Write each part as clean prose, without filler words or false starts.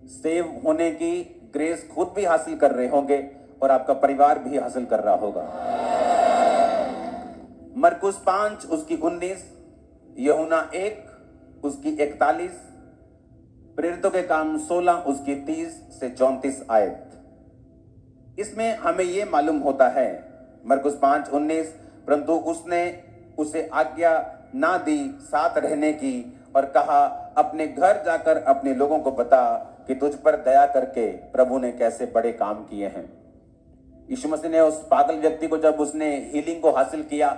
Save होने की grace खुद भी हासिल कर रहे होंगे और आपका परिवार भी हासिल कर रहा होगा। मरकुस 5 उसकी 19, यूहन्ना 1 उसकी 41, प्रेरितों के काम 16 उसकी 30 से 34 आयत। इसमें हमें यह मालूम होता है, मरकुस 5:19, परंतु उसने उसे आज्ञा ना दी साथ रहने की और कहा, अपने घर जाकर अपने लोगों को बता कि तुझ पर दया करके प्रभु ने कैसे बड़े काम किए हैं। यीशु मसीह ने उस पागल व्यक्ति को जब उसने हीलिंग को हासिल किया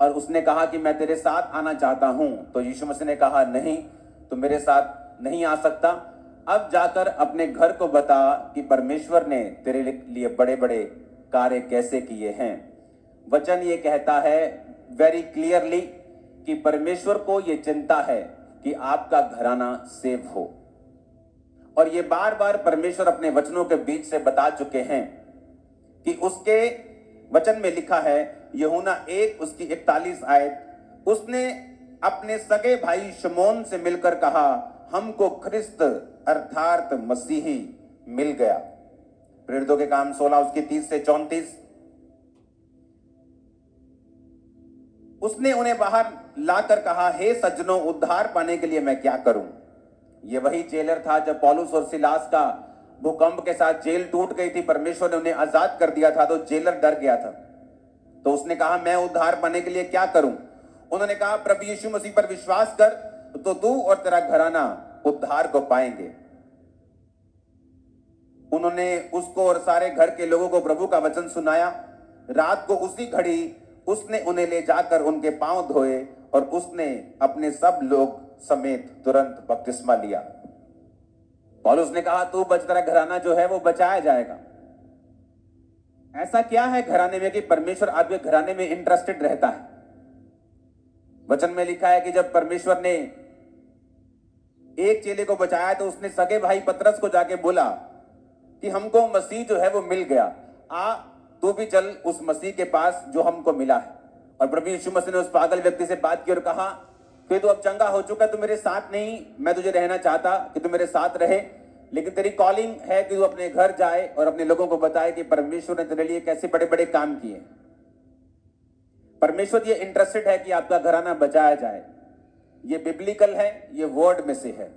और उसने कहा कि मैं तेरे साथ आना चाहता हूं, तो यीशु मसीह ने कहा, नहीं, तू मेरे साथ नहीं आ सकता। अब जाकर अपने घर को बता कि परमेश्वर ने तेरे लिए बड़े बड़े कार्य कैसे किए हैं। वचन ये कहता है वेरी क्लियरली कि परमेश्वर को ये चिंता है कि आपका घराना सेव हो, और ये बार बार परमेश्वर अपने वचनों के बीच से बता चुके हैं कि उसके वचन में लिखा है, यूहन्ना 1 उसकी 41 आयत, उसने अपने सगे भाई शमौन से मिलकर कहा, हमको ख्रिस्त अर्थात मसीही मिल गया। प्रेरितों के काम 16 उसकी 30 से 34। उसने उन्हें बाहर लाकर कहा, हे सज्जनों, उद्धार पाने के लिए मैं क्या करूं? यह वही जेलर था जब पौलुस और सिलास का भूकंप के साथ जेल टूट गई थी, परमेश्वर ने उन्हें आजाद कर दिया था, तो जेलर डर गया था। तो उसने कहा, मैं उद्धार पाने के लिए क्या करूं? उन्होंने कहा, प्रभु यीशु मसीह पर विश्वास कर तो तू और तेरा घराना उद्धार को पाएंगे। उन्होंने उसको और सारे घर के लोगों को प्रभु का वचन सुनाया। रात को उसी घड़ी उसने उन्हें ले जाकर उनके पांव धोए और उसने अपने सब लोग समेत तुरंत बपतिस्मा लिया। पौलुस ने कहा, तू बच, तेरा घराना जो है वो बचाया जाएगा। ऐसा क्या है घराने में कि परमेश्वर आपके घराने में इंटरेस्टेड रहता है? वचन में लिखा है कि जब परमेश्वर ने एक चेले को बचाया तो उसने सगे भाई पतरस को जाके बोला कि हमको मसीह जो है वो मिल गया, आ तू भी चल उस मसीह के पास जो हमको मिला है। और प्रभु यीशु मसीह ने उस पागल व्यक्ति से बात की और कहा, कि तू अब चंगा हो चुका, तू मेरे साथ नहीं, मैं तुझे रहना चाहता कि तू मेरे साथ रहे, लेकिन तेरी कॉलिंग है कि तू अपने घर जाए और अपने लोगों को बताए कि परमेश्वर ने तेरे लिए कैसे बड़े बड़े काम किए। परमेश्वर ये इंटरेस्टेड है कि आपका घराना बचाया जाए। ये बिब्लिकल है, ये वर्ड में से है।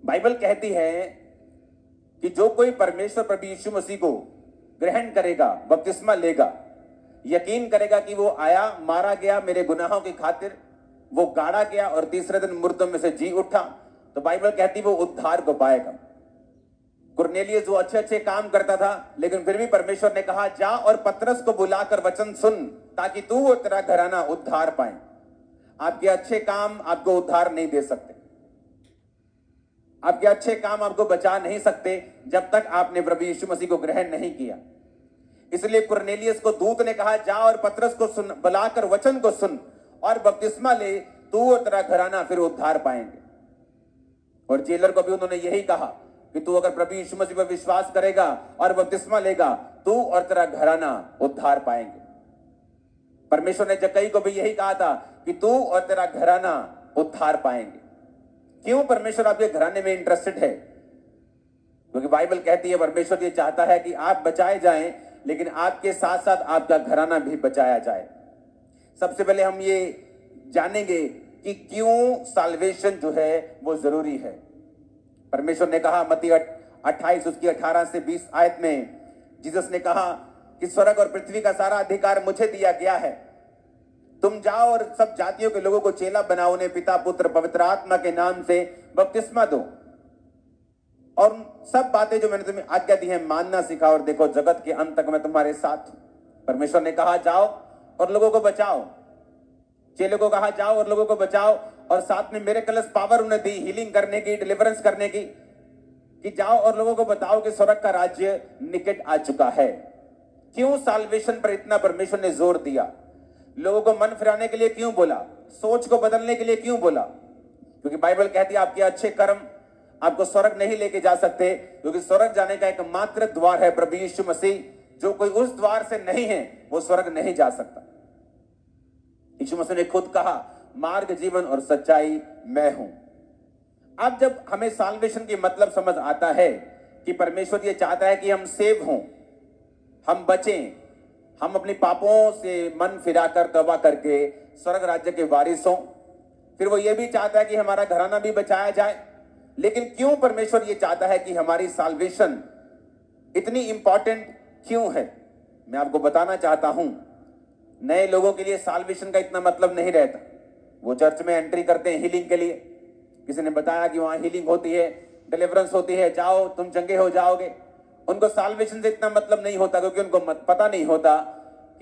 बाइबल कहती है कि जो कोई परमेश्वर प्रभु यीशु मसीह को ग्रहण करेगा, बपतिस्मा लेगा, यकीन करेगा कि वो आया, मारा गया मेरे गुनाहों की खातिर, वो गाड़ा गया और तीसरे दिन मुर्दों में से जी उठा, तो बाइबल कहती वो उद्धार को पाएगा। कुरनेलियस जो अच्छे अच्छे काम करता था, लेकिन फिर भी परमेश्वर ने कहा, जा और पतरस को बुलाकर वचन सुन ताकि तू और तेरा घराना उद्धार पाए। आपके अच्छे काम आपको उद्धार नहीं दे सकते, आपके अच्छे काम आपको बचा नहीं सकते जब तक आपने प्रभु यीशु मसीह को ग्रहण नहीं किया। इसलिए कुरनेलियस को दूत ने कहा, जा और पतरस को सुन, बुलाकर वचन को सुन और बपतिस्मा ले, तू और तेरा घराना फिर उद्धार पाएंगे। और जेलर को भी उन्होंने यही कहा कि तू अगर प्रभु यीशु मसीह पर विश्वास करेगा और बपतिस्मा लेगा, तू और तेरा घराना उद्धार पाएंगे। परमेश्वर ने जक्कई को भी यही कहा था कि तू और तेरा घराना उद्धार पाएंगे। क्यों परमेश्वर आपके घराने में इंटरेस्टेड है? क्योंकि बाइबल कहती है परमेश्वर ये चाहता है कि आप बचाए जाएं, लेकिन आपके साथ साथ आपका घराना भी बचाया जाए। सबसे पहले हम ये जानेंगे कि क्यों साल्वेशन जो है वो जरूरी है। परमेश्वर ने कहा मत्ती 28 उसकी 18 से 20 आयत में, जीसस ने कहा कि स्वर्ग और पृथ्वी का सारा अधिकार मुझे दिया गया है, तुम जाओ और सब जातियों के लोगों को चेला बनाओ, उन्हें पिता पुत्र पवित्र आत्मा के नाम से बपतिस्मा दो, और सब बातें जो मैंने तुम्हें आज्ञा दी है मानना सिखाओ, और देखो जगत के अंत तक मैं तुम्हारे साथ हूं। परमेश्वर ने कहा जाओ और लोगों को बचाओ, चेले को कहा जाओ और लोगों को बचाओ, और साथ में मिरेकलस पावर उन्हें दी हीलिंग करने की, डिलीवरेंस करने की, कि जाओ और लोगों को बताओ कि स्वर्ग का राज्य निकट आ चुका है। क्यों साल्वेशन पर इतना परमेश्वर ने जोर दिया? लोगों को मन फिराने के लिए क्यों बोला? सोच को बदलने के लिए क्यों बोला? क्योंकि बाइबल कहती है आपके अच्छे कर्म आपको स्वर्ग नहीं लेके जा सकते, क्योंकि स्वर्ग जाने का एकमात्र द्वार है प्रभु यीशु मसीह। जो कोई उस द्वार से नहीं है वो स्वर्ग नहीं जा सकता। यीशु मसीह ने खुद कहा, मार्ग जीवन और सच्चाई मैं हूं। अब जब हमें साल्वेशन की मतलब समझ आता है कि परमेश्वर ये चाहता है कि हम सेव हों, हम बचें, हम अपने पापों से मन फिराकर तौबा करके स्वर्ग राज्य के वारिस हों, फिर वो ये भी चाहता है कि हमारा घराना भी बचाया जाए। लेकिन क्यों परमेश्वर ये चाहता है कि हमारी साल्वेशन इतनी इंपॉर्टेंट क्यों है, मैं आपको बताना चाहता हूं। नए लोगों के लिए साल्वेशन का इतना मतलब नहीं रहता। वो चर्च में एंट्री करते हैं हीलिंग के लिए, किसी ने बताया कि वहां हीलिंग होती है, डिलीवरेंस होती है, जाओ तुम चंगे हो जाओगे। उनको साल्वेशन से इतना मतलब नहीं होता, क्योंकि उनको पता नहीं होता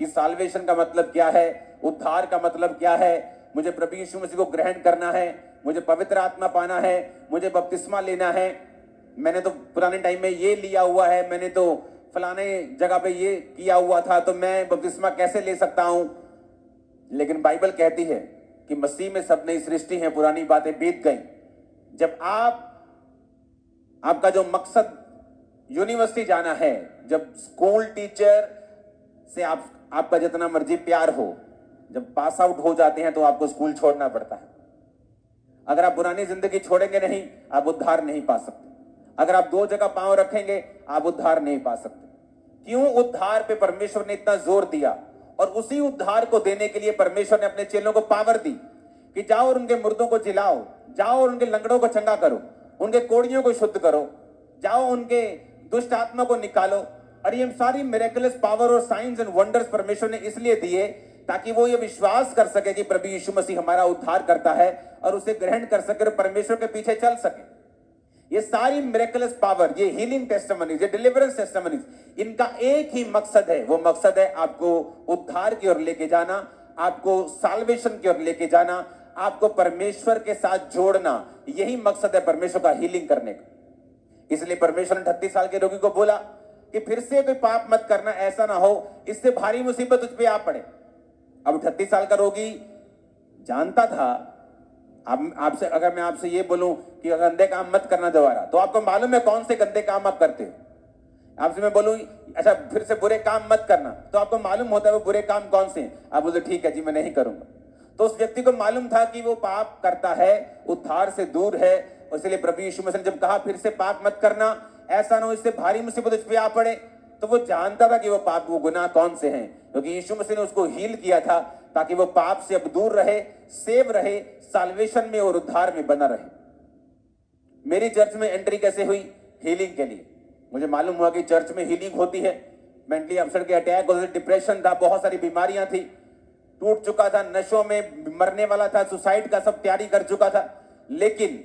कि साल्वेशन का मतलब क्या है, उद्धार का मतलब क्या है। मुझे प्रभु यीशु मसीह को ग्रहण करना है, मुझे पवित्र आत्मा पाना है, मुझे बपतिस्मा लेना है। मैंने तो पुराने टाइम में ये लिया हुआ है, मैंने तो फलाने जगह पे ये किया हुआ था, तो मैं बपतिस्मा कैसे ले सकता हूं। लेकिन बाइबल कहती है कि मसीह में सब नई सृष्टि है, पुरानी बातें बीत गई। जब आपका जो मकसद यूनिवर्सिटी जाना है, जब स्कूल टीचर से आपका जितना मर्जी प्यार हो, जब पास आउट हो जाते हैं तो आपको स्कूल छोड़ना पड़ता है। अगर आप पुरानी जिंदगी छोड़ेंगे नहीं, आप उद्धार नहीं पा सकते। अगर आप दो जगह पांव रखेंगे, आप उद्धार नहीं पा सकते। क्यों उद्धार पे परमेश्वर ने इतना जोर दिया, और उसी उद्धार को देने के लिए परमेश्वर ने अपने चेलों को पावर दी कि जाओ और उनके मुर्दों को जिलाओ, जाओ और उनके लंगड़ों को चंगा करो, उनके कोड़ियों को शुद्ध करो, जाओ उनके दुष्ट आत्मा को निकालो। और ये सारी मिरेकलस पावर और साइंस एंड वंडर्स परमेश्वर ने इसलिए दिए ताकि वो ये विश्वास कर सके कि प्रभु यीशु मसीह हमारा उद्धार करता है, और उसे ग्रहण कर सके और परमेश्वर के पीछे चल सके। ये सारी मिरेकलस पावर, ये हीलिंग टेस्टिमनीज, ये डिलीवरेंस टेस्टिमनीज, इनका एक ही मकसद है। वो मकसद है आपको उद्धार की ओर लेके जाना, आपको साल्वेशन की ओर लेके जाना, आपको परमेश्वर के साथ जोड़ना। यही मकसद है परमेश्वर का हीलिंग करने का। इसलिए परमेश्वर ने 38 साल के रोगी को बोला कि फिर से कोई पाप मत करना, ऐसा ना हो इससे भारी मुसीबत तुझ पे आ पड़े। अब 38 साल का रोगी जानता था। आपसे अगर मैं आपसे ये बोलूं कि गंदे काम मत करना दोबारा, तो आपको मालूम है कौन से गंदे काम आप करते हो। आपसे मैं बोलूं अच्छा फिर से बुरे काम मत करना, तो आपको मालूम होता है वो बुरे काम कौन से हैं। आप बोलते ठीक है जी मैं नहीं करूंगा। तो उस व्यक्ति को मालूम था कि वो पाप करता है, उद्धार से दूर है। इसलिए प्रभु यीशु मसीह ने जब कहा फिर से पाप मत करना, ऐसा ना हो इससे भारी मुसीबत उस पे आ पड़े, तो वो जानता था कि वो पाप, वो गुनाह कौन से हैं, क्योंकि यीशु मसीह ने उसको हील किया था ताकि वो पाप से अब दूर रहे, सेव रहे, साल्वेशन में और उद्धार में बना रहे। मेरी चर्च में एंट्री कैसे हुई? हीलिंग के लिए। मुझे मालूम हुआ कि चर्च में हीलिंग होती है। मेंटली अपसेट के अटैक होते थे, डिप्रेशन था, बहुत सारी बीमारियां थी, टूट चुका था, नशों में मरने वाला था, सुसाइड का सब तैयारी कर चुका था। लेकिन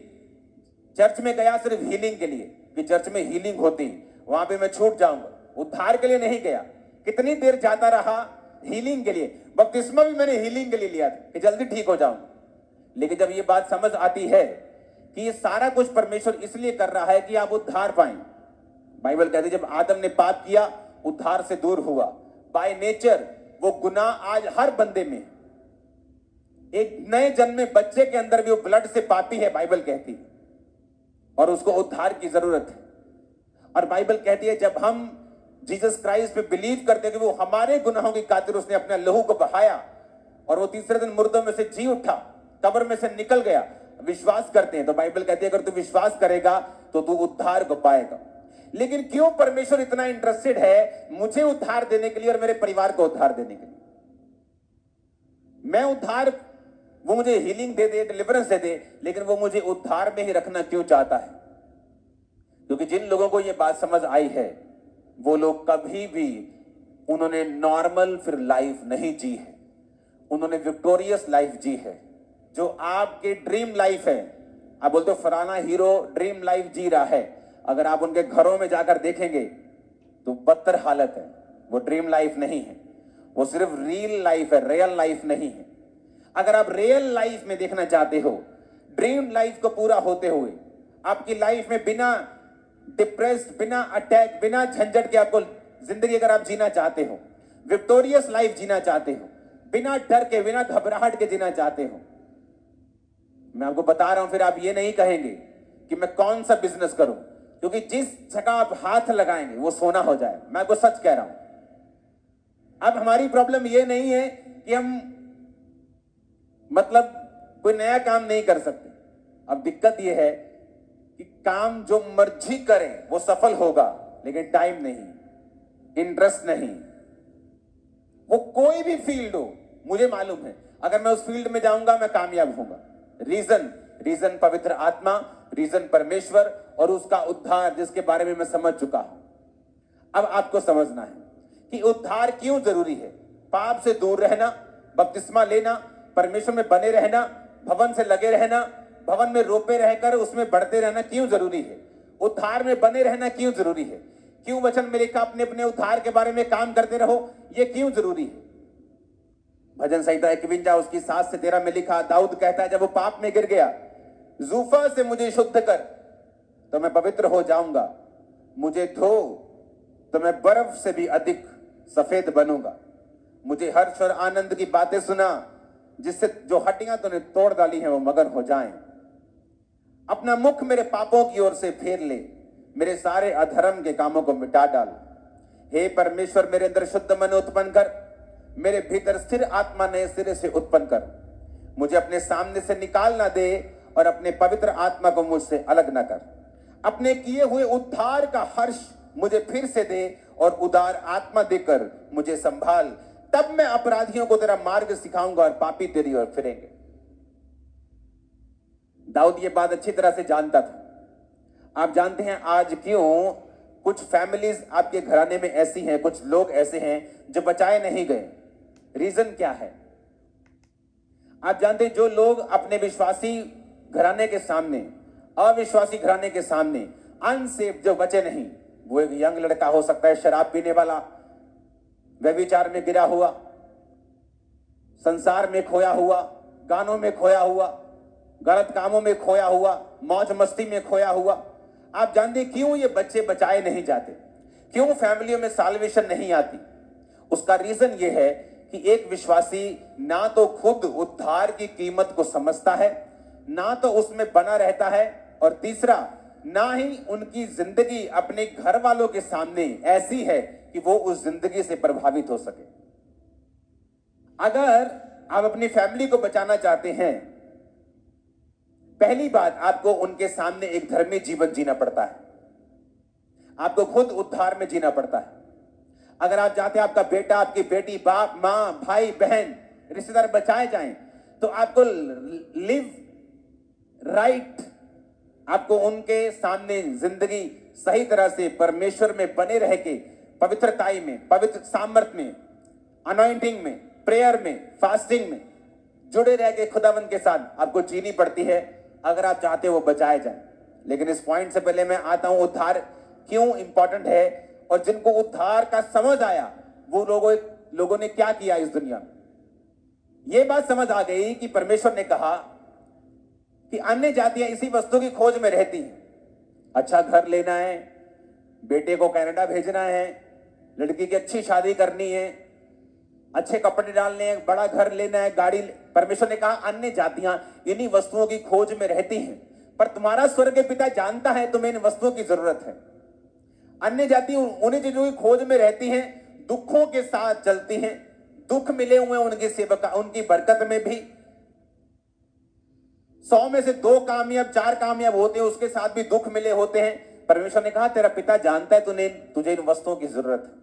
चर्च में गया सिर्फ हीलिंग के लिए कि चर्च में हीलिंग होती, वहां पे मैं छूट जाऊंगा। उद्धार के लिए नहीं गया। कितनी देर जाता रहा? हीलिंग के लिए। बपतिस्मा भी मैंने हीलिंग के लिए लिया था कि जल्दी ठीक हो जाऊंगा। लेकिन जब ये बात समझ आती है कि ये सारा कुछ परमेश्वर इसलिए कर रहा है कि आप उद्धार पाएं। बाइबल कहती है जब आदम ने पाप किया, उद्धार से दूर हुआ। बाय नेचर वो गुनाह आज हर बंदे में, एक नए जन्मे बच्चे के अंदर भी वो ब्लड से पापी है, बाइबल कहती है, और उसको उद्धार की जरूरत है। और बाइबल कहती है जब हम जीसस क्राइस्ट पे बिलीव करते हैं कि वो हमारे गुनाहों की खातिर उसने अपने लहू को बहाया और वो तीसरे दिन मुर्दों में से जी उठा, कब्र में से निकल गया, विश्वास करते हैं, तो बाइबल कहती है अगर तू विश्वास करेगा तो तू उद्धार को पाएगा। लेकिन क्यों परमेश्वर इतना इंटरेस्टेड है मुझे उद्धार देने के लिए और मेरे परिवार को उद्धार देने के लिए? मैं उद्धार, वो मुझे हीलिंग दे दे, डिलीवरेंस दे दे, लेकिन वो मुझे उद्धार में ही रखना क्यों चाहता है? क्योंकि जिन लोगों को ये बात समझ आई है वो लोग कभी भी उन्होंने नॉर्मल फिर लाइफ नहीं जी है, उन्होंने विक्टोरियस लाइफ जी है। जो आपके ड्रीम लाइफ है, आप बोलते हो फलाना हीरो ड्रीम लाइफ जी रहा है, अगर आप उनके घरों में जाकर देखेंगे तो बदतर हालत है। वो ड्रीम लाइफ नहीं है, वो सिर्फ रियल लाइफ है, रियल लाइफ नहीं है। अगर आप रियल लाइफ में देखना चाहते हो, ड्रीम लाइफ को पूरा होते हुए आपकी लाइफ में बिना डिप्रेस्ड, बिना अटैक, बिना झंझट के आपको जिंदगी अगर आप जीना चाहते हो, विक्टोरियस लाइफ जीना चाहते हो, बिना डर के, बिना घबराहट के जीना चाहते हो, मैं आपको बता रहा हूं, फिर आप ये नहीं कहेंगे कि मैं कौन सा बिजनेस करूं, क्योंकि जिस जगह आप हाथ लगाएंगे वो सोना हो जाए। मैं आपको सच कह रहा हूं। अब हमारी प्रॉब्लम ये नहीं है कि हम मतलब कोई नया काम नहीं कर सकते। अब दिक्कत ये है काम जो मर्जी करें वो सफल होगा, लेकिन टाइम नहीं, इंटरेस्ट नहीं। वो कोई भी फील्ड हो, मुझे मालूम है अगर मैं उस फील्ड में जाऊंगा मैं कामयाब होऊंगा। रीजन पवित्र आत्मा, रीजन परमेश्वर और उसका उद्धार, जिसके बारे में मैं समझ चुका हूं। अब आपको समझना है कि उद्धार क्यों जरूरी है। पाप से दूर रहना, बपतिस्मा लेना, परमेश्वर में बने रहना, भवन से लगे रहना, भवन में रोपे रहकर उसमें बढ़ते रहना क्यों जरूरी है। उद्धार में बने रहना क्यों जरूरी है। क्यों वचन में लिखा अपने अपने उद्धार के बारे में काम करते रहो, ये क्यों जरूरी है। भजन संहिता 51 उसकी 7 से 13 में लिखा, दाऊद कहता है जब वो पाप में गिर गया, जूफा से मुझे शुद्ध कर तो मैं पवित्र हो जाऊंगा, मुझे धो तो मैं बर्फ से भी अधिक सफेद बनूंगा। मुझे हर्ष और आनंद की बातें सुना, जिससे जो हड्डियां तूने तोड़ डाली हैं वो मगन हो जाएं। अपना मुख मेरे पापों की ओर से फेर ले, मेरे सारे अधर्म के कामों को मिटा डाल। हे परमेश्वर, मेरे अंदर शुद्ध मन उत्पन्न कर, मेरे भीतर स्थिर आत्मा नए सिरे से उत्पन्न कर। मुझे अपने सामने से निकाल ना दे और अपने पवित्र आत्मा को मुझसे अलग ना कर। अपने किए हुए उद्धार का हर्ष मुझे फिर से दे और उदार आत्मा देकर मुझे संभाल। तब मैं अपराधियों को तेरा मार्ग सिखाऊंगा और पापी तेरी ओर फिरेंगे। दाऊद ये बात अच्छी तरह से जानता था। आप जानते हैं आज क्यों कुछ फैमिलीज आपके घराने में ऐसी हैं, कुछ लोग ऐसे हैं जो बचाए नहीं गए। रीजन क्या है? आप जानते हैं जो लोग अपने विश्वासी घराने के सामने, अविश्वासी घराने के सामने अनसेफ जो बचे नहीं, वो एक यंग लड़का हो सकता है, शराब पीने वाला, व्यभिचार में गिरा हुआ, संसार में खोया हुआ, गानों में खोया हुआ, गलत कामों में खोया हुआ, मौज मस्ती में खोया हुआ। आप जानते क्यों ये बच्चे बचाए नहीं जाते, क्यों फैमिलियों में साल्वेशन नहीं आती? उसका रीजन ये है कि एक विश्वासी ना तो खुद उद्धार की कीमत को समझता है, ना तो उसमें बना रहता है, और तीसरा ना ही उनकी जिंदगी अपने घर वालों के सामने ऐसी है कि वो उस जिंदगी से प्रभावित हो सके। अगर आप अपनी फैमिली को बचाना चाहते हैं, पहली बात आपको उनके सामने एक धर्मी जीवन जीना पड़ता है। आपको खुद उद्धार में जीना पड़ता है। अगर आप चाहते हैं आपका बेटा, आपकी बेटी, बाप, मां, भाई, बहन, रिश्तेदार बचाए जाएं, तो आपको लिव राइट, आपको उनके सामने जिंदगी सही तरह से परमेश्वर में बने रह के पवित्रताई में, पवित्र सामर्थ में, अनॉइंटिंग में, प्रेयर में, फास्टिंग में जुड़े रह के खुदावंद के साथ आपको जीनी पड़ती है अगर आप चाहते हो वो बचाए जाए। लेकिन इस पॉइंट से पहले मैं आता हूं उद्धार क्यों इंपॉर्टेंट है, और जिनको उद्धार का समझ आया वो लोगों ने क्या किया इस दुनिया में। ये बात समझ आ गई कि परमेश्वर ने कहा कि अन्य जातियां इसी वस्तु की खोज में रहती हैं। अच्छा घर लेना है, बेटे को कनाडा भेजना है, लड़की की अच्छी शादी करनी है, अच्छे कपड़े डालने हैं, बड़ा घर लेना है, गाड़ी। परमेश्वर ने कहा अन्य जातियां इन्हीं वस्तुओं की खोज में रहती हैं, पर तुम्हारा स्वर्ग पिता जानता है तुम्हें इन वस्तुओं की जरूरत है। अन्य जाति उन्हीं चीजों की खोज में रहती हैं, दुखों के साथ चलती हैं, दुख मिले हुए उनकी सेवका, उनकी बरकत में भी 100 में से 2 कामयाब, 4 कामयाब होते हैं, उसके साथ भी दुख मिले होते हैं। परमेश्वर ने कहा तेरा पिता जानता है तुझे इन वस्तुओं की जरूरत है,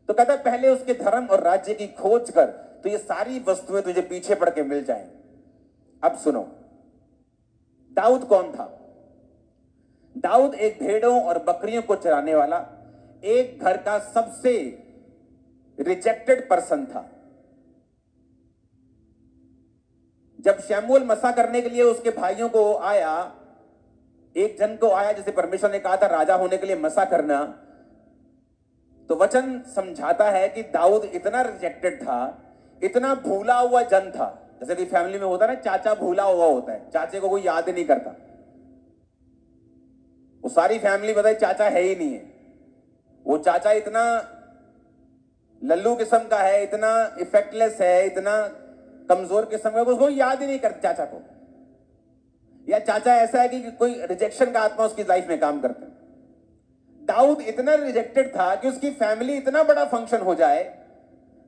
तो कहता है पहले उसके धर्म और राज्य की खोज कर, तो ये सारी वस्तुएं तुझे पीछे पड़ के मिल जाएंगी। अब सुनो, दाऊद कौन था? दाऊद एक भेड़ों और बकरियों को चराने वाला एक घर का सबसे रिजेक्टेड पर्सन था। जब शमूएल मसा करने के लिए उसके भाइयों को आया, एक जन को आया जिसे परमेश्वर ने कहा था राजा होने के लिए मसा करना, तो वचन समझाता है कि दाऊद इतना रिजेक्टेड था, इतना भूला हुआ जन था। जैसे कि फैमिली में होता है ना, चाचा भूला हुआ होता है, चाचे को कोई याद ही नहीं करता। वो सारी फैमिली बताए चाचा है ही नहीं है। वो चाचा इतना लल्लू किस्म का है, इतना इफेक्टलेस है, इतना कमजोर किस्म का, उसको याद ही नहीं करता चाचा को। या चाचा ऐसा है कि कोई रिजेक्शन का आत्मा उसकी लाइफ में काम करता है। दाऊद इतना रिजेक्टेड था कि उसकी फैमिली इतना बड़ा फंक्शन हो जाए,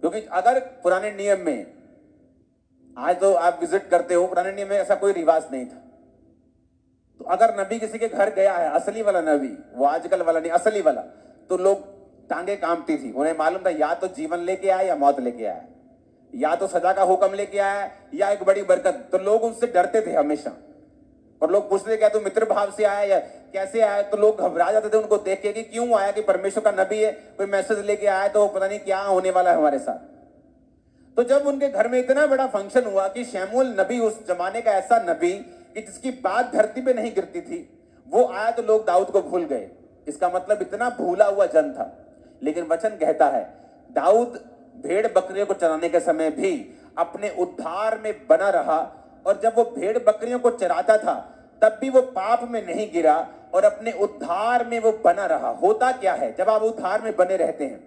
क्योंकि अगर पुराने नियम में, आज तो आप विजिट करते हो, पुराने नियम में ऐसा कोई रिवाज नहीं था। तो अगर नबी किसी के घर गया है, असली वाला नबी, वो आजकल वाला नहीं, असली वाला, तो लोग टांगे कांपती थी। उन्हें मालूम था या तो जीवन लेके आया या मौत लेके आया, या तो सजा का हुक्म लेके आया या एक बड़ी बरकत। तो लोग उससे डरते थे हमेशा। और लोग पूछते क्या तू मित्र भाव से आया या कैसे आया, तो लोग घबरा जाते थे उनको देख के कि क्यों आया, कि परमेश्वर का नबी है, कोई मैसेज लेके आया तो पता नहीं क्या होने वाला है हमारे साथ। तो जब उनके घर में इतना बड़ा फंक्शन हुआ कि शमूएल नबी, उस जमाने का ऐसा नबी कि जिसकी बात धरती पे नहीं गिरती थी, वो आया तो लोग दाऊद को भूल गए। इसका मतलब इतना भूला हुआ जन था। लेकिन वचन कहता है दाऊद भेड़ बकरियों को चराने के समय भी अपने उद्धार में बना रहा, और जब वो भेड़ बकरियों को चराता था तब भी वो पाप में नहीं गिरा और अपने उद्धार में वो बना रहा। होता क्या है जब आप उद्धार में बने रहते हैं?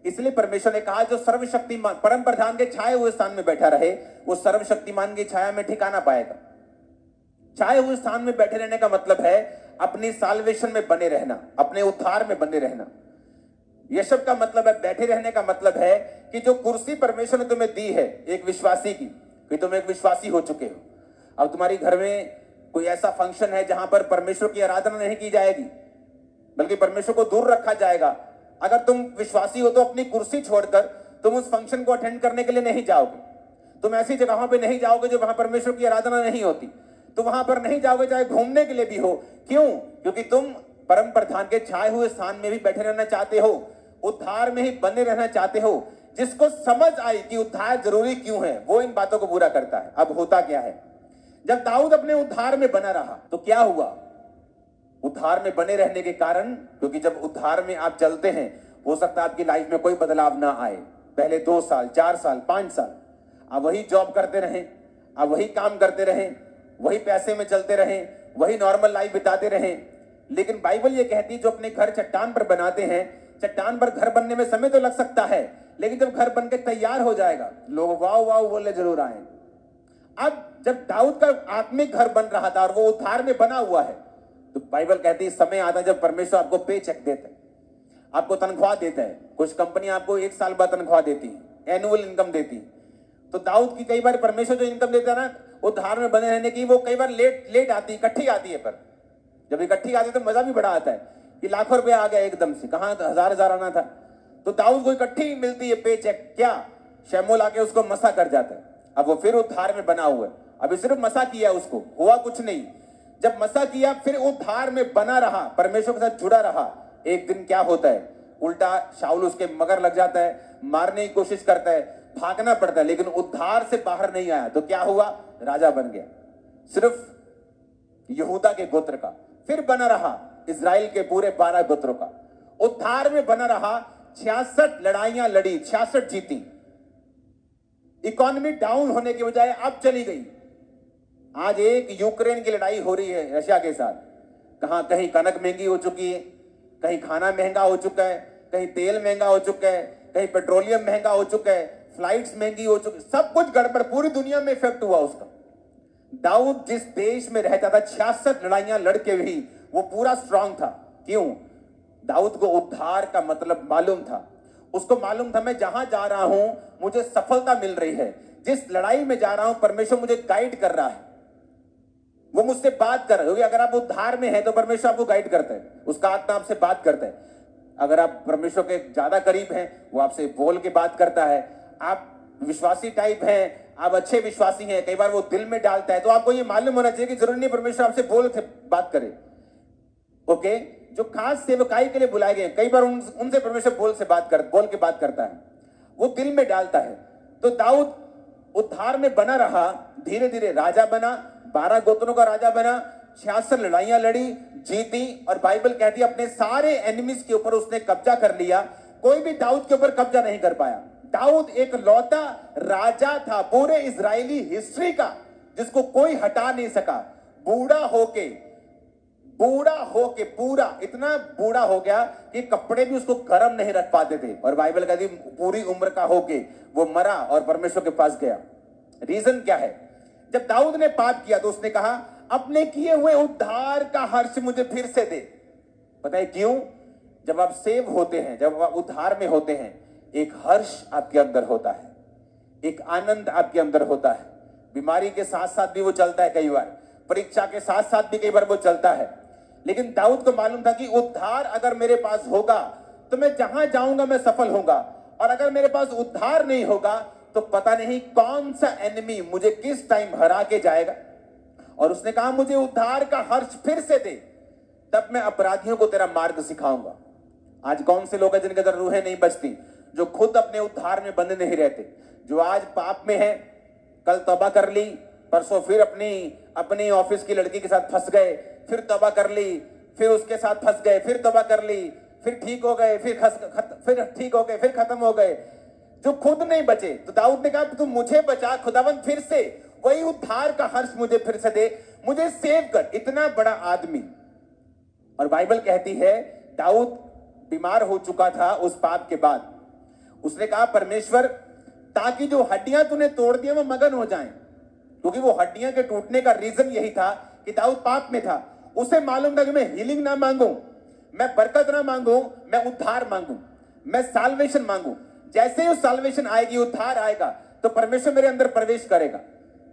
इसलिए परमेश्वर ने कहा जो सर्वशक्तिमान परम प्रधान के छाए हुए स्थान में बैठा रहे, वो सर्वशक्तिमान की छाया में ठिकाना पाएगा। छाए हुए स्थान में बैठे रहने का मतलब है अपनी साल्वेशन में बने रहना, अपने उद्धार में बने रहना। यशब का मतलब है बैठे रहने का मतलब है कि जो कुर्सी परमेश्वर ने तुम्हें दी है एक विश्वासी की, कि तुम एक विश्वासी हो चुके हो, अब तुम्हारी घर में कोई ऐसा फंक्शन है जहां पर परमेश्वर की आराधना नहीं की जाएगी, बल्कि परमेश्वर को दूर रखा जाएगा। अगर तुम विश्वासी हो तो अपनी कुर्सी छोड़कर तुम उस फंक्शन को अटेंड करने के लिए नहीं जाओगे। तुम ऐसी जगहों पे नहीं जाओगे जो वहां परमेश्वर की आराधना नहीं होती। तो वहां पर नहीं जाओगे चाहे घूमने के लिए भी हो। क्यों? क्योंकि तुम परम प्रधान के छाए हुए स्थान में भी बैठे रहना चाहते हो, उद्धार में ही बने रहना चाहते हो। जिसको समझ आई कि उद्धार जरूरी क्यों है, वो इन बातों को पूरा करता है। अब होता क्या है, जब दाऊद अपने उद्धार में बना रहा तो क्या हुआ? उद्धार में बने रहने के कारण, क्योंकि जब उद्धार में आप चलते हैं, हो सकता है आपकी लाइफ में कोई बदलाव ना आए। पहले 2 साल, 4 साल, 5 साल आप वही जॉब करते रहें, आप वही काम करते रहें, वही पैसे में चलते रहें, वही नॉर्मल लाइफ बिताते रहें। लेकिन बाइबल ये कहती है जो अपने घर चट्टान पर बनाते हैं, चट्टान पर घर बनने में समय तो लग सकता है, लेकिन जब घर बनके तैयार हो जाएगा लोग वाह वाह बोलने जरूर आए। अब जब दाऊद का आत्मिक घर बन रहा था और वो उद्धार में बना हुआ है, तो बाइबल कहती है समय आता है जब परमेश्वर आपको पे चेक देता है, आपको तनख्वाह देता है। कुछ कंपनी आपको 1 साल बाद तनख्वाह देती है, एनुअल इनकम देती है। तो दाऊद की कई बार परमेश्वर जो इनकम देता है ना उद्धार में बने रहने की, वो कई बार लेट आती, इकट्ठी आती है। पर जब इकट्ठी आती है तो मजा भी बड़ा आता है कि लाखों रुपया आ गया एकदम से, कहां हजार आना था। तो दाऊद को इकट्ठी मिलती है पे चेक। क्या? शमूएल आके उसको मसा कर जाता है। अब वो फिर उद्धार में बना हुआ है। अभी सिर्फ मसा किया उसको, हुआ कुछ नहीं। जब मसा किया फिर उद्धार में बना रहा, परमेश्वर के साथ जुड़ा रहा। एक दिन क्या होता है, उल्टा शाऊल उसके मगर लग जाता है, मारने की कोशिश करता है, भागना पड़ता है, लेकिन उद्धार से बाहर नहीं आया। तो क्या हुआ? राजा बन गया, सिर्फ यहूदा के गोत्र का। फिर बना रहा इजराइल के पूरे 12 गोत्रों का। उद्धार में बना रहा, 66 लड़ाइयां लड़ी, 66 जीती। इकोनॉमी डाउन होने की बजाय अब चली गई। आज एक यूक्रेन की लड़ाई हो रही है रशिया के साथ। कहीं कनक महंगी हो चुकी है, कहीं खाना महंगा हो चुका है, कहीं तेल महंगा हो चुका है, कहीं पेट्रोलियम महंगा हो चुका है, फ्लाइट्स महंगी हो चुकी, सब कुछ गड़बड़, पूरी दुनिया में इफेक्ट हुआ उसका। दाऊद जिस देश में रहता था 66 लड़ाइयां लड़के भी वो पूरा स्ट्रांग था। क्यों? दाऊद को उद्धार का मतलब मालूम था। उसको मालूम था मैं जहां जा रहा हूं मुझे सफलता मिल रही है, जिस लड़ाई में जा रहा हूं परमेश्वर मुझे गाइड कर रहा है, वो मुझसे बात कर रहा है। क्योंकि अगर आप उद्धार में हैं तो परमेश्वर आपको गाइड करता है, उसका आत्मा आपसे बात करता है। अगर आप परमेश्वर के ज्यादा करीब हैं, वो आपसे बोल के बात करता है। आप विश्वासी टाइप हैं, आप अच्छे विश्वासी हैं, कई बार वो दिल में डालता है। तो आपको ये मालूम होना चाहिए कि जरूरी नहीं परमेश्वर आपसे बोल के बात करे। ओके, जो खास सेवकाई के लिए बुलाए गए, कई बार उनसे परमेश्वर बोल के बात करता है, वो दिल में डालता है। तो दाऊद उद्धार में बना रहा, धीरे धीरे राजा बना, 12 गोत्रों का राजा बना, 66 लड़ाइयां लड़ी, जीती। और बाइबल कहती है अपने सारे एनिमीज के ऊपर उसने कब्जा कर लिया। कोई भी दाऊद के ऊपर कब्जा नहीं कर पाया। दाऊद एक लौता राजा था पूरे इजरायली हिस्ट्री का, जिसको कोई हटा नहीं सका। बूढ़ा होके पूरा इतना बूढ़ा हो गया कि कपड़े भी उसको गर्म नहीं रख पाते थे। और बाइबल कहती पूरी उम्र का होके वो मरा और परमेश्वर के पास गया। रीजन क्या है? जब दाऊद ने पाप किया तो उसने कहा अपने किए हुए उद्धार का हर्ष मुझे फिर से दे। पता है क्यों? जब आप सेव होते हैं, जब आप उद्धार में होते हैं, एक हर्ष आपके अंदर होता है, एक आनंद आपके अंदर होता है। बीमारी के साथ साथ भी वो चलता है कई बार। परीक्षा के साथ साथ भी कई बार वो चलता है, लेकिन दाऊद को मालूम था कि उद्धार अगर मेरे पास होगा तो मैं जहां जाऊंगा मैं सफल होऊंगा, और अगर मेरे पास उद्धार नहीं होगा तो पता नहीं कौन सा एनिमी मुझे किस टाइम हरा के जाएगा। और उसने कहा मुझे उद्धार का हर्ष फिर से दे, तब मैं अपराधियों को तेरा मार्ग सिखाऊंगा। आज कौन से लोग हैं जिनके अंदर रूहें नहीं बचती, जो खुद अपने उद्धार में बंधे नहीं रहते, जो आज पाप में है, कल तौबा कर ली, परसों फिर अपनी ऑफिस की लड़की के साथ फंस गए, फिर तौबा कर ली, फिर उसके साथ फंस गए, फिर तौबा कर ली, फिर ठीक हो गए, फिर ठीक हो गए, फिर खत्म हो गए, जो खुद नहीं बचे। तो दाऊद ने कहा तू मुझे बचा खुदावंद, फिर से वही उद्धार का हर्ष मुझे फिर से दे, मुझे सेव कर। इतना बड़ा आदमी, और बाइबल कहती है दाऊद बीमार हो चुका था उस पाप के बाद। उसने कहा परमेश्वर ताकि जो हड्डियां तूने तोड़ दी वो मगन हो जाएं, क्योंकि वो हड्डियां के टूटने का रीजन यही था कि दाऊद पाप में था। उसे मालूम था कि मैं हीलिंग ना मांगू, मैं बरकत ना मांगू, मैं उद्धार मांगू, मैं साल्वेशन मांगू। जैसे ही साल्वेशन आएगी, उद्धार आएगा, तो परमेश्वर मेरे अंदर प्रवेश करेगा,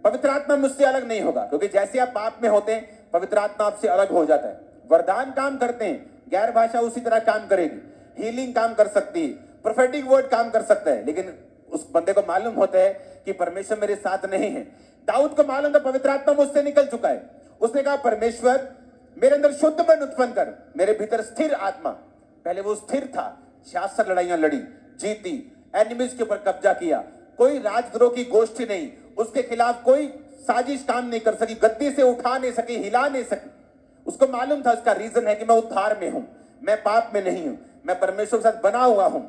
पवित्र आत्मा मुझसे अलग नहीं होगा। क्योंकि जैसे आप पाप में होते हैं पवित्र आत्मा आपसे अलग हो जाता है। वरदान काम करते हैं, गैर भाषा उसी तरह काम करेगी, हीलिंग काम कर सकती है, प्रोफेटिक वर्ड काम कर सकता है, लेकिन उस बंदे को मालूम होता है कि परमेश्वर मेरे साथ नहीं है। दाऊद को मालूम था पवित्र आत्मा मुझसे निकल चुका है। उसने कहा परमेश्वर मेरे अंदर शुद्ध मन उत्पन्न कर, मेरे भीतर स्थिर आत्मा। पहले वो स्थिर था, 66 लड़ाइयां लड़ी, जीती, एनिमीज के ऊपर कब्जा किया, कोई राजद्रोह की गोष्ठी नहीं, उसके खिलाफ कोई साजिश काम नहीं कर सकी, गद्दी से उठा नहीं सकी, हिला नहीं सकी। उसको मालूम था उसका रीजन है कि मैं उद्धार में हूं, मैं पाप में नहीं हूं, मैं परमेश्वर के साथ बना हुआ हूं।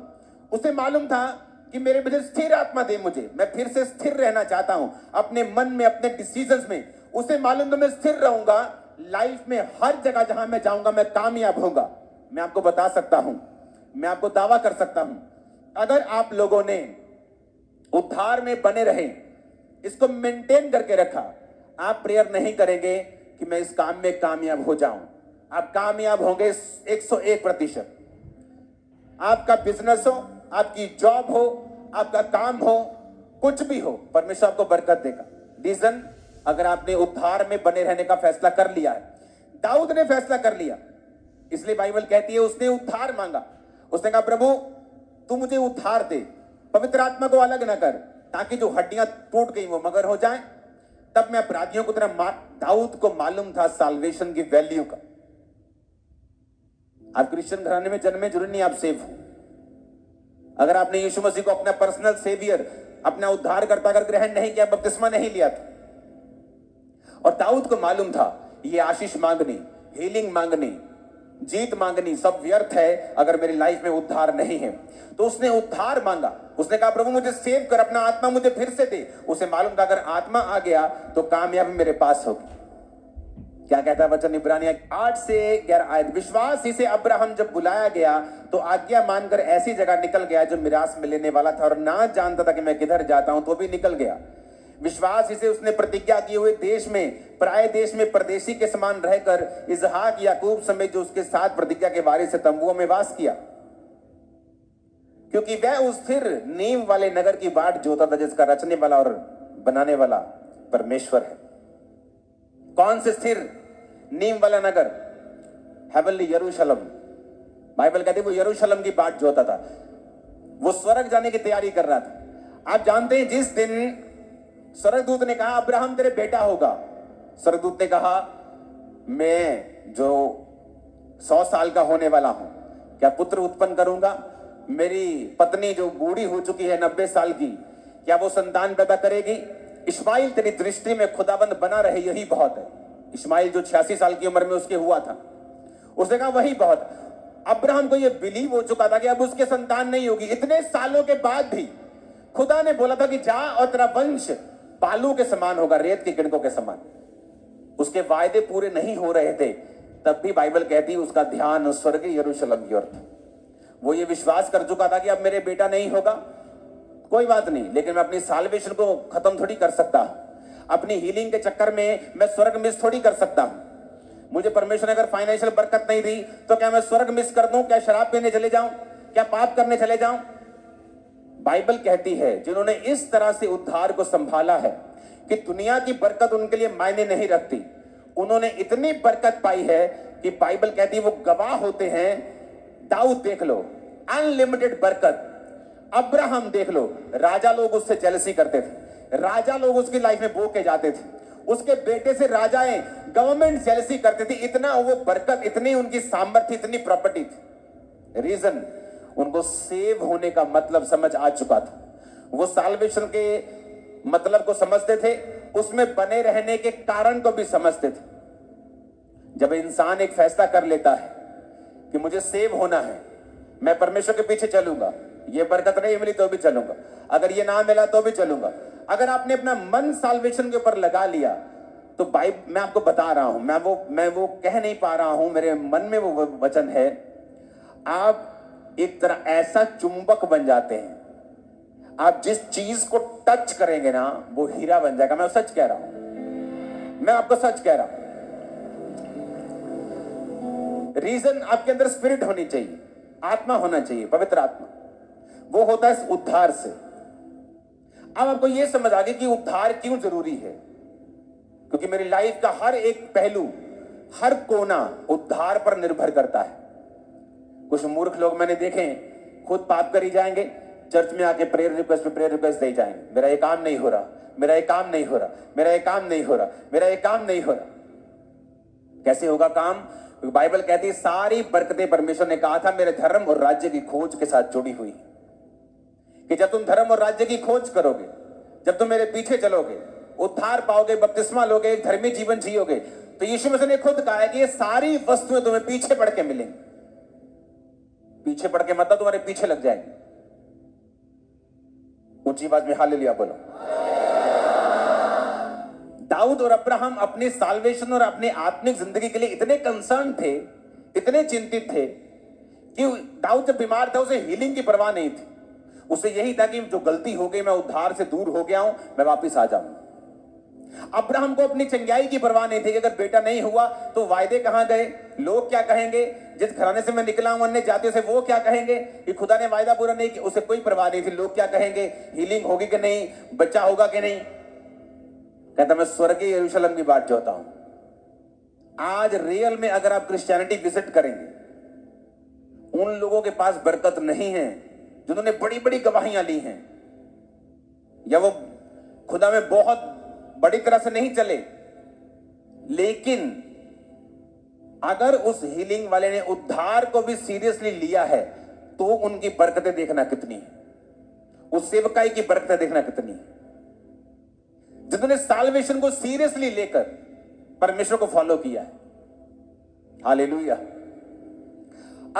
उसे मालूम था कि मेरे भीतर स्थिर आत्मा दे मुझे, मैं फिर से स्थिर रहना चाहता हूं अपने मन में, अपने डिसीजंस में। उसे मालूम था मैं स्थिर रहूंगा, लाइफ में हर जगह जहां मैं जाऊंगा मैं कामयाब होऊंगा। मैं आपको बता सकता हूं, मैं आपको दावा कर सकता हूं, अगर आप लोगों ने उद्धार में बने रहे, इसको मेंटेन करके रखा, आप प्रेयर नहीं करेंगे कि मैं इस काम में कामयाब हो जाऊं, आप कामयाब होंगे 101%। आपका बिजनेस हो, आपकी जॉब हो, आपका काम हो, कुछ भी हो, परमेश्वर आपको बरकत देगा। रीजन, अगर आपने उद्धार में बने रहने का फैसला कर लिया है। दाऊद ने फैसला कर लिया, इसलिए बाइबल कहती है उसने उद्धार मांगा। उसने कहा प्रभु तू मुझे उद्धार दे, पवित्र आत्मा को अलग ना कर, ताकि जो हड्डियां टूट गई वो मगर हो जाएं, तब मैं अपराधियों को तरह मार। दाऊद को मालूम था साल्वेशन की वैल्यू का। आप क्रिश्चियन घराने में जन्मे जरूरी नहीं आप सेव हो। अगर आपने यीशु मसीह को अपना पर्सनल सेवियर, अपना उद्धारकर्ता अगर ग्रहण नहीं किया, बपतिस्मा नहीं लिया था, और दाऊद को मालूम था ये आशीष मांगनी, हीलिंग मांगनी, जीत मांगनी सब व्यर्थ है अगर मेरी लाइफ में उद्धार नहीं है। तो उसने उद्धार मांगा। उसने कहा प्रभु मुझे सेव कर, अपना आत्मा मुझे फिर से दे। उसे मालूम था अगर आत्मा आ गया तो कामयाबी मेरे पास होगी। क्या कहता है वचन इब्रानिया 8 से 11 आयत, विश्वास ही से अब्राहम जब बुलाया गया तो आज्ञा मानकर ऐसी जगह निकल गया जो मिरास में लेने वाला था, और ना जानता था कि मैं किधर जाता हूं, तो भी निकल गया। विश्वास ही से उसने प्रतिज्ञा किए हुए देश में, पराये देश में परदेशी के समान रहकर इसहाक याकूब समेत जो उसके साथ प्रतिज्ञा के वारिस से तंबुओं में वास किया, क्योंकि वह उस स्थिर नींव वाले नगर की बाट जोता था जिसका रचने वाला और बनाने वाला परमेश्वर है। कौन से स्थिर नींव वाला नगर? हेवनली यरूशलेम। बाइबल कहती है वो यरूशलेम की बाट जोता था, वो स्वर्ग जाने की तैयारी कर रहा था। आप जानते हैं जिस दिन स्वर्गदूत ने कहा अब्राहम तेरे बेटा होगा, स्वर्गदूत ने कहा मैं जो 100 साल का होने वाला हूं क्या पुत्र उत्पन्न करूंगा? मेरी पत्नी जो बूढ़ी हो चुकी है 90 साल की, क्या वो संतान पैदा करेगी? इस्माइल तेरी दृष्टि में खुदाबंद बना रहे यही बहुत है। इस्माइल जो 86 साल की उम्र में उसके हुआ था, उसने कहा वही बहुत। अब्राहम को यह बिलीव हो चुका था कि अब उसके संतान नहीं होगी। इतने सालों के बाद भी खुदा ने बोला था कि जा और तेरा वंश बालू के समान होगा, रेत के किणकों के समान। उसके वायदे पूरे नहीं हो रहे थे, तब भी बाइबल कहती है उसका ध्यान स्वर्गीय यरूशलेम की ओर था। वो ये विश्वास कर चुका था कि अब मेरे बेटा नहीं होगा, कोई बात नहीं, लेकिन मैं अपनी साल्वेशन को खत्म थोड़ी कर सकता हूं। अपनी हीलिंग के चक्कर में मैं स्वर्ग मिस थोड़ी कर सकता हूं। मुझे परमेश्वर ने अगर फाइनेंशियल बरकत नहीं दी तो क्या मैं स्वर्ग मिस कर दूं? क्या शराब पीने चले जाऊं? क्या पाप करने चले जाऊं? बाइबल कहती है जिन्होंने इस तरह से उद्धार को संभाला है कि दुनिया की बरकत उनके लिए मायने नहीं रखती, उन्होंने इतनी बरकत पाई है कि बाइबल कहती है वो गवाह होते हैं। दाऊद देख लो, अनलिमिटेड बरकत। अब्राहम देख लो, राजा लोग उससे जेलसी करते थे, राजा लोग उसकी लाइफ में बो के जाते थे, उसके बेटे से राजाएं गवर्नमेंट जेलसी करते थे। इतना वो बरकत, इतनी उनकी सामर्थ्य, इतनी प्रॉपर्टी थी। रीजन, उनको सेव होने का मतलब समझ आ चुका था। वो साल्वेशन के मतलब को समझते थे, उसमें बने रहने के कारण को भी समझते थे। जब इंसान एक फैसला कर लेता है कि मुझे सेव होना है, मैं परमेश्वर के पीछे चलूंगा, ये बरकत नहीं मिली तो भी चलूंगा, अगर ये ना मिला तो भी चलूंगा। अगर आपने अपना मन साल्वेशन के ऊपर लगा लिया तो मैं आपको बता रहा हूं, मैं वो कह नहीं पा रहा हूं, मेरे मन में वो वचन है, आप एक तरह ऐसा चुंबक बन जाते हैं, आप जिस चीज को टच करेंगे ना वो हीरा बन जाएगा। मैं सच कह रहा हूं, मैं आपको सच कह रहा हूं। रीजन, आपके अंदर स्पिरिट होनी चाहिए, आत्मा होना चाहिए, पवित्र आत्मा। वो होता है उद्धार से। अब आपको यह समझ आ गई कि उद्धार क्यों जरूरी है, क्योंकि मेरी लाइफ का हर एक पहलू, हर कोना उद्धार पर निर्भर करता है। कुछ मूर्ख लोग मैंने देखे, खुद पाप करी जाएंगे, चर्च में आके प्रेयर रिक्वेस्ट दे जाएंगे, मेरा ये काम नहीं हो रहा, मेरा ये काम नहीं हो रहा, मेरा ये काम नहीं हो रहा, मेरा ये काम नहीं हो रहा। कैसे होगा काम? बाइबल कहती है सारी बरकतें परमेश्वर ने कहा था मेरे धर्म और राज्य की खोज के साथ जुड़ी हुई है, कि जब तुम धर्म और राज्य की खोज करोगे, जब तुम मेरे पीछे चलोगे, उद्धार पाओगे, बपतिस्मा लोगे, एक धर्मी जीवन जियोगे, तो यीशु मसीह ने खुद कहा है कि ये सारी वस्तुएं तुम्हें पीछे पड़ के मिलेंगी। पीछे पड़ के मतलब तुम्हारे पीछे लग जाएंगे। ऊंची आवाज में हालेलुया बोलो। दाऊद और अब्राहम अपने साल्वेशन और अपने आत्मिक जिंदगी के लिए इतने कंसर्न थे, इतने चिंतित थे कि दाऊद जब बीमार था उसे हीलिंग की परवाह नहीं थी। उसे यही था कि जो गलती हो गई, मैं उद्धार से दूर हो गया हूं, मैं वापस आ जाऊं। अब्राहम को अपनी चंगाई की परवाह नहीं थी कि अगर बेटा नहीं हुआ तो वायदे कहां गए, लोग क्या कहेंगे, जिस घराने से मैं निकला हूं अन्य जातियों से वो क्या कहेंगे, कि खुदा ने वायदा पूरा नहीं किया, उसे कोई परवाह नहीं थी, लोग क्या कहेंगे, हीलिंग होगी कि नहीं, बच्चा होगा कि नहीं। कहता मैं स्वर्गीय यरूशलेम की बात चाहता हूं। आज रियल में अगर आप क्रिश्चियनिटी विजिट करेंगे, उन लोगों के पास बरकत नहीं है जिन्होंने बड़ी बड़ी गवाहियां ली हैं, या वो खुदा में बहुत बड़ी तरह से नहीं चले, लेकिन अगर उस हीलिंग वाले ने उद्धार को भी सीरियसली लिया है तो उनकी बरकतें देखना कितनी है, उस सेवकाई की बरकतें देखना कितनी है। जिन्होंने साल्वेशन को सीरियसली लेकर परमेश्वर को फॉलो किया है। हालेलुया।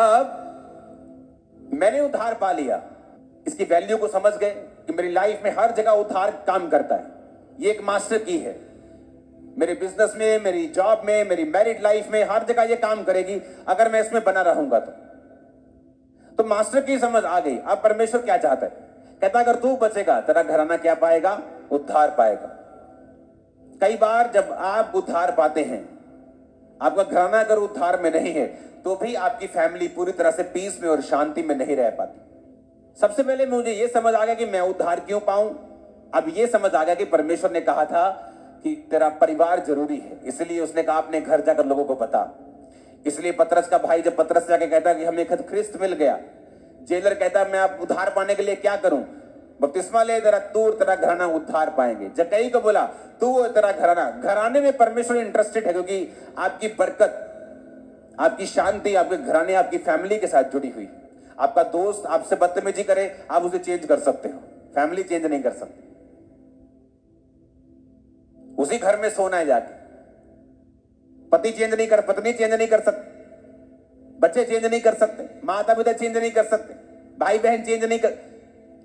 अब मैंने उद्धार पा लिया, इसकी वैल्यू को समझ गए कि मेरी लाइफ में हर जगह उद्धार काम करता है। ये एक मास्टर की है, मेरे बिजनेस में, मेरी जॉब में, मेरी मैरिड लाइफ में, हर जगह ये काम करेगी अगर मैं इसमें बना रहूंगा तो मास्टर की समझ आ गई। अब परमेश्वर क्या चाहता है? कहता अगर तू बचेगा तेरा घराना क्या पाएगा? उद्धार पाएगा। कई बार जब आप उद्धार पाते हैं, आपका घराना अगर उद्धार में नहीं है तो भी आपकी फैमिली पूरी तरह से पीस में और शांति में नहीं रह पाती। सबसे पहले मुझे यह समझ आ गया कि मैं उद्धार क्यों पाऊं। अब यह समझ आ गया कि परमेश्वर ने कहा था कि तेरा परिवार जरूरी है, इसलिए उसने कहा अपने घर जाकर लोगों को बता। इसलिए पतरस का भाई जब पतरस जाके कहता कि हमें ख्रिस्त मिल गया, जेलर कहता मैं अब उद्धार पाने के लिए क्या करूं? बपतिस्मा ले, तेरा तू और तेरा घराना उद्धार पाएंगे। जक्कई को बोला तू और तेरा घराना, घराने में परमेश्वर इंटरेस्टेड है, क्योंकि आपकी बरकत, आपकी शांति आपके घराने, आपकी फैमिली के साथ जुड़ी हुई। आपका दोस्त आपसे बदतमीजी करे, आप उसे चेंज कर सकते हो, फैमिली चेंज नहीं कर सकते। उसी घर में सोना है जाके, पति चेंज नहीं कर, पत्नी चेंज नहीं कर सकते, बच्चे चेंज नहीं कर सकते, माता पिता चेंज नहीं कर सकते, भाई बहन चेंज नहीं कर।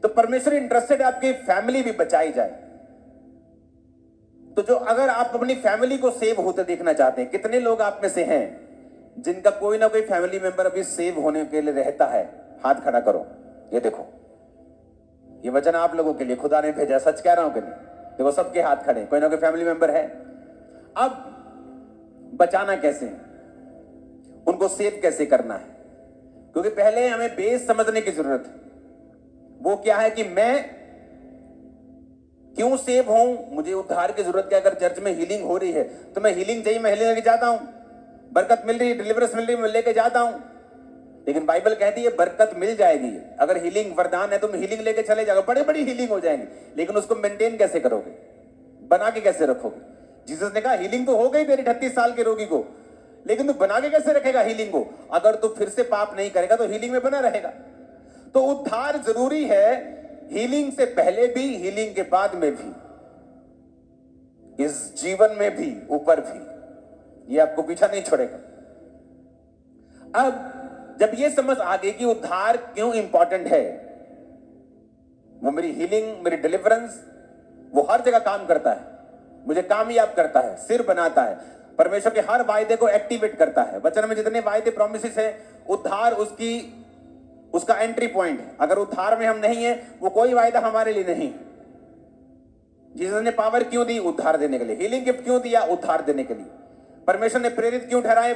तो परमेश्वर इंटरेस्टेड है आपकी फैमिली भी बचाई जाए। तो जो अगर आप अपनी फैमिली को सेव होते देखना चाहते हैं, कितने लोग आप में से हैं जिनका कोई ना कोई फैमिली मेंबर अभी सेव होने के लिए रहता है? हाथ खड़ा करो। ये देखो, ये वचन आप लोगों के लिए खुदा ने भेजा, सच कह रहा हूं कि नहीं? देखो सबके हाथ खड़े, कोई ना कोई फैमिली मेंबर है। अब बचाना कैसे, उनको सेव कैसे करना है? क्योंकि पहले हमें बेस समझने की जरूरत है। वो क्या है कि मैं क्यों सेव हूं? मुझे उद्धार की जरूरत क्या? अगर चर्च में हीलिंग हो रही है तो मैं हीलिंग चाहिए, मैं हीलिंग लेके जाता हूं, बरकत मिल रही है, डिलीवरेंस मिल रही है, मैं लेके जाता हूं। लेकिन बाइबल कहती है बरकत मिल जाएगी। अगर हीलिंग वरदान है तुम हीलिंग लेके चले जाओगे, बड़ी बड़ी हीलिंग हो जाएंगी, लेकिन उसको मेंटेन कैसे करोगे? बना के कैसे रखोगे? जीसस ने कहा हीलिंग तो हो गई तेरी 38 साल के रोगी को, लेकिन तू बना के कैसे रखेगा हीलिंग को? अगर तू फिर से पाप नहीं करेगा तो हीलिंग में बना रहेगा। तो उद्धार जरूरी है, हीलिंग से पहले भी, हीलिंग के बाद में भी, इस जीवन में भी, ऊपर भी, ये आपको पीछा नहीं छोड़ेगा। अब जब ये समझ आ गई कि उद्धार क्यों इंपॉर्टेंट है, वो मेरी हीलिंग, मेरी डिलीवरेंस, वो हर जगह काम करता है, मुझे कामयाब करता है, सिर बनाता है, परमेश्वर के हर वायदे को एक्टिवेट करता है। वचन में जितने वायदे, प्रोमिसेस हैं, उद्धार उसका एंट्री पॉइंट है। अगर उद्धार में हम नहीं है, वो कोई वायदा हमारे लिए नहीं है। जीसस ने पावर क्यों दी? उद्धार देने के लिए। हीलिंग गिफ्ट क्यों दिया? उद्धार देने के लिए। परमेश्वर ने प्रेरित क्यों ठहराए?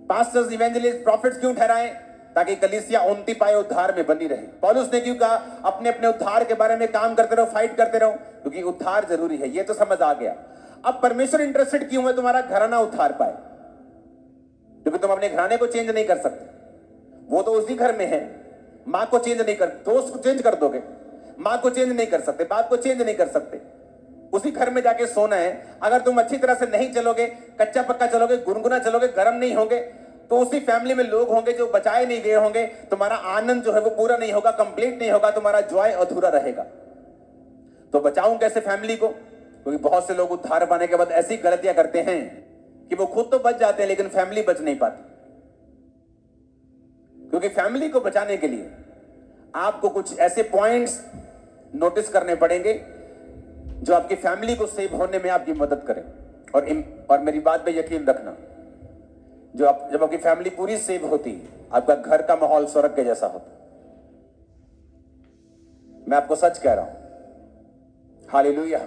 पास्टर्स, इवेंजलिस्ट, प्रॉफिट्स क्यों ठहराए? ताकि कलीसिया उन्नति पाए, उद्धार में बनी रहे। पौलुस ने क्यों कहा अपने अपने उद्धार के बारे में काम करते रहो, फाइट करते रहो? क्योंकि उद्धार जरूरी है। ये तो समझ आ गया। अब परमेश्वर इंटरेस्टेड क्यों है तुम्हारा घराना उद्धार पाए? क्योंकि तुम अपने घराने को चेंज नहीं कर सकते, वो तो उसी घर में है। मां को चेंज नहीं कर, दोस्त को चेंज कर दोगे, मां को चेंज नहीं कर सकते, बाप को चेंज नहीं कर सकते। उसी घर में जाके सोना है। अगर तुम अच्छी तरह से नहीं चलोगे, कच्चा पक्का चलोगे, गुनगुना चलोगे, गर्म नहीं होगे, तो उसी फैमिली में लोग होंगे जो बचाए नहीं गए होंगे। तुम्हारा आनंद जो है वो पूरा नहीं होगा, कंप्लीट नहीं होगा, तुम्हारा जॉय अधूरा रहेगा। तो बचाऊं कैसे फैमिली को? क्योंकि बहुत से लोग उद्धार पाने के बाद ऐसी गलतियां करते हैं कि वो खुद तो बच जाते हैं लेकिन फैमिली बच नहीं पाती। क्योंकि फैमिली को बचाने के लिए आपको कुछ ऐसे पॉइंट्स नोटिस करने पड़ेंगे जो आपकी फैमिली को सेव होने में आपकी मदद करें। और मेरी बात पे यकीन रखना, जब आपकी फैमिली पूरी सेव होती है, आपका घर का माहौल स्वर्ग के जैसा होता। मैं आपको सच कह रहा हूं। हालेलुया।